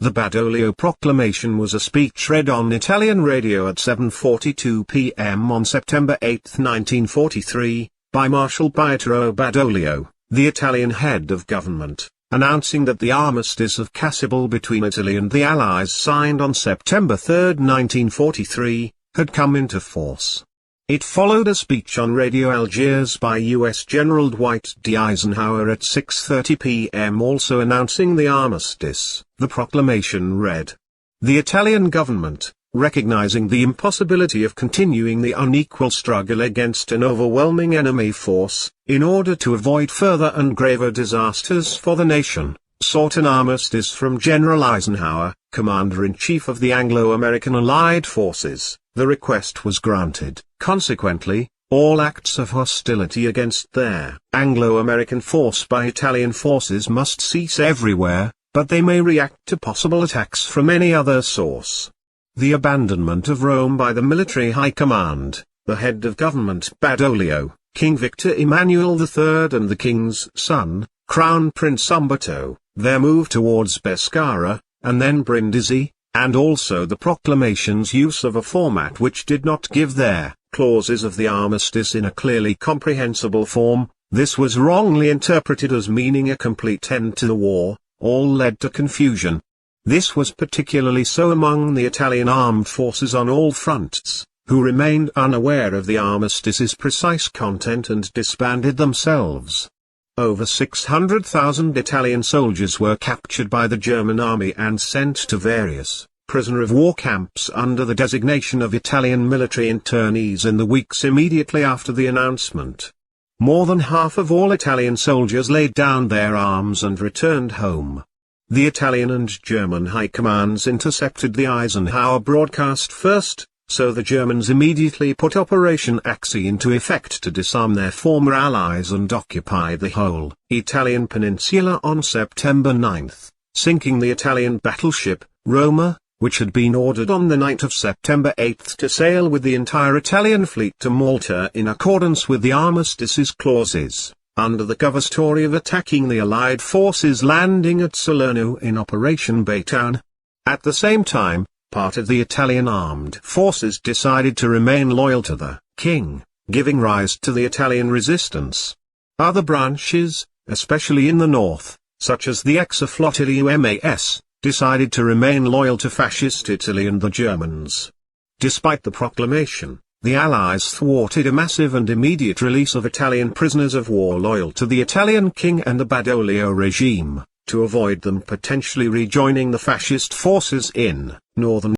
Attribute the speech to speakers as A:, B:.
A: The Badoglio Proclamation was a speech read on Italian radio at 7:42 p.m. on September 8, 1943, by Marshal Pietro Badoglio, the Italian head of government, announcing that the Armistice of Cassibile between Italy and the Allies signed on September 3, 1943, had come into force. It followed a speech on Radio Algiers by U.S. General Dwight D. Eisenhower at 6:30 p.m. also announcing the armistice. The proclamation read: "The Italian government, recognizing the impossibility of continuing the unequal struggle against an overwhelming enemy force, in order to avoid further and graver disasters for the nation, sought an armistice from General Eisenhower, Commander-in-Chief of the Anglo-American Allied Forces. The request was granted. Consequently, all acts of hostility against their Anglo-American force by Italian forces must cease everywhere, but they may react to possible attacks from any other source. The abandonment of Rome by the military high command, the head of government Badoglio, King Victor Emmanuel III and the king's son, Crown Prince Umberto, their move towards Pescara, and then Brindisi, and also the proclamation's use of a format which did not give their clauses of the armistice in a clearly comprehensible form, this was wrongly interpreted as meaning a complete end to the war, all led to confusion. This was particularly so among the Italian armed forces on all fronts, who remained unaware of the armistice's precise content and disbanded themselves. Over 600,000 Italian soldiers were captured by the German army and sent to various prisoner-of-war camps under the designation of Italian military internees in the weeks immediately after the announcement. More than half of all Italian soldiers laid down their arms and returned home. The Italian and German high commands intercepted the Eisenhower broadcast first, so the Germans immediately put Operation Axie into effect to disarm their former allies and occupy the whole Italian peninsula on September 9, sinking the Italian battleship, Roma, which had been ordered on the night of September 8 to sail with the entire Italian fleet to Malta in accordance with the armistice's clauses, under the cover story of attacking the Allied forces landing at Salerno in Operation Baytown. At the same time, part of the Italian armed forces decided to remain loyal to the king, giving rise to the Italian resistance. Other branches, especially in the north, such as the ex-flotilla UMAS, decided to remain loyal to fascist Italy and the Germans. Despite the proclamation, the Allies thwarted a massive and immediate release of Italian prisoners of war loyal to the Italian king and the Badoglio regime, to avoid them potentially rejoining the fascist forces in northern